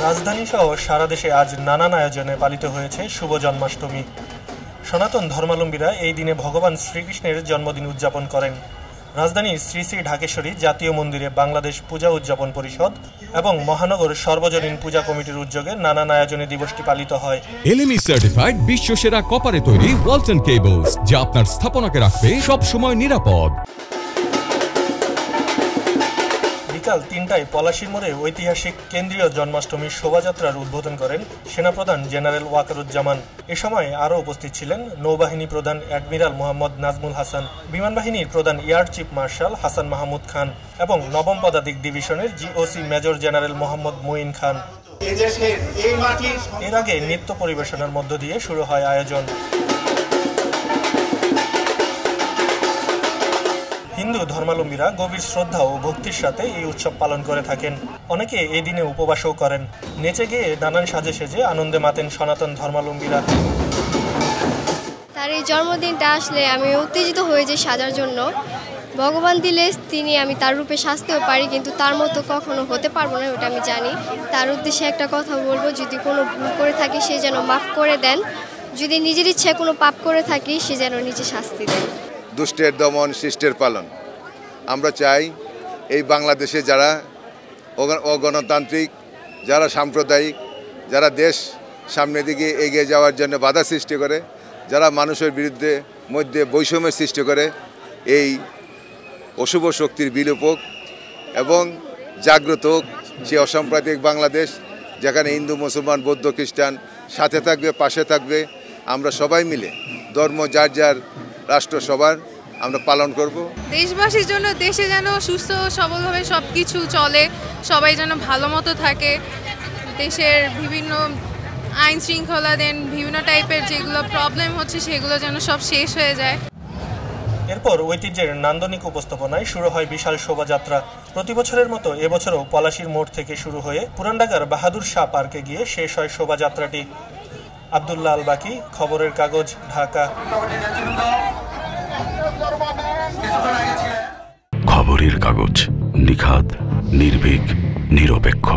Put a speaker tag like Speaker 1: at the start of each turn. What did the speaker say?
Speaker 1: রাজধানী সহ সারা দেশে আজ নানান আয়োজনে পালিত হয়েছে শুভ জন্মাষ্টমী। সনাতন ধর্মাবলম্বীরা এই দিনে ভগবান শ্রীকৃষ্ণের জন্মদিন উদযাপন করেন। রাজধানীর শ্রী শ্রী ঢাকেশ্বরী জাতীয় মন্দিরে বাংলাদেশ পূজা উদযাপন পরিষদ এবং মহানগর সর্বজনীন পূজা কমিটির উদ্যোগে নানান আয়োজনে দিবসটি পালিত হয়।
Speaker 2: এলএমই সার্টিফাইড বিশ্বসেরা কপারে তৈরি ওয়ালটন কেবলস, যা আপনার স্থাপনাকে রাখবে সব সময় নিরাপদ।
Speaker 1: বিকাল ৩টায় পলাশীর মোড়ে ঐতিহাসিক কেন্দ্রীয় জন্মাষ্টমীর শোভাযাত্রার উদ্বোধন করেন সেনাপ্রধান জেনারেল ওয়াকারুজ্জামান। এ সময় আরও উপস্থিত ছিলেন নৌবাহিনী প্রধান অ্যাডমিরাল মোহাম্মদ নাজমুল হাসান, বিমান বাহিনীর প্রধান air chief marshal Hasan Mahmud Khan এবং নবম পদাতিক ডিভিশনের GOC major general Mohammad Muin Khan. এর আগে নৃত্য পরিবেশনার মধ্য দিয়ে শুরু হয় আয়োজন। হিন্দু ধর্মাবলম্বীরা গভীর শ্রদ্ধা ও ভক্তির সাথে এই উৎসব পালন করে থাকেন। অনেকে এই দিনে উপবাসও করেন। নেচে গিয়ে নানান সাজে সেজে আনন্দে মাতেন সনাতন ধর্মাবলম্বীরা।
Speaker 3: তার এই জন্মদিনটা আসলে আমি উত্তেজিত হয়ে যাই সাজার জন্য। ভগবান দিলে আমি তার রূপে সাজতেও পারি, কিন্তু তার মতো কখনো হতে পারবো না, ওটা আমি জানি। তার উদ্দেশ্যে একটা কথা বলবো, যদি কোনো ভুল করে থাকি সে যেন মাফ করে দেন, যদি নিজের ইচ্ছায় কোনো পাপ করে থাকি সে যেন নিজে শাস্তি দেন।
Speaker 4: দুষ্টের দমন, শিষ্টের পালন। আমরা চাই এই বাংলাদেশে যারা অগণতান্ত্রিক, যারা সাম্প্রদায়িক, যারা দেশ সামনের দিকে এগিয়ে যাওয়ার জন্য বাধা সৃষ্টি করে, যারা মানুষের বিরুদ্ধে মধ্যে বৈষম্যের সৃষ্টি করে, এই অশুভ শক্তির বিলোপ হোক এবং জাগ্রত হোক সে অসাম্প্রদায়িক বাংলাদেশ, যেখানে হিন্দু, মুসলমান, বৌদ্ধ, খ্রিস্টান সাথে থাকবে, পাশে থাকবে। আমরা সবাই মিলে ধর্ম যার যার, রাষ্ট্র সবার আমরা পালন করব।
Speaker 5: দেশবাসীর জন্য দেশে যেন সুস্থ সবলভাবে সব কিছু চলে, সবাই যেন ভালো মতো থাকে, দেশের বিভিন্ন আইন শৃঙ্খলা দেন, বিভিন্ন টাইপের যেগুলো প্রবলেম হচ্ছে সেগুলো যেন সব শেষ হয়ে যায়।
Speaker 1: এরপর ঐতিহ্যের নান্দনিক উপস্থাপনায় শুরু হয় বিশাল শোভাযাত্রা। প্রতি বছরের মতো এবছরও পলাশীর মোড় থেকে শুরু হয়ে পুরান ঢাকার বাহাদুর শাহ পার্কে গিয়ে শেষ হয় শোভাযাত্রাটি। আব্দুল্লাহ আল বাকি, খবরের কাগজ, ঢাকা।
Speaker 6: খবরের কাগজ, নিখাত, নির্ভীক, নিরপেক্ষ।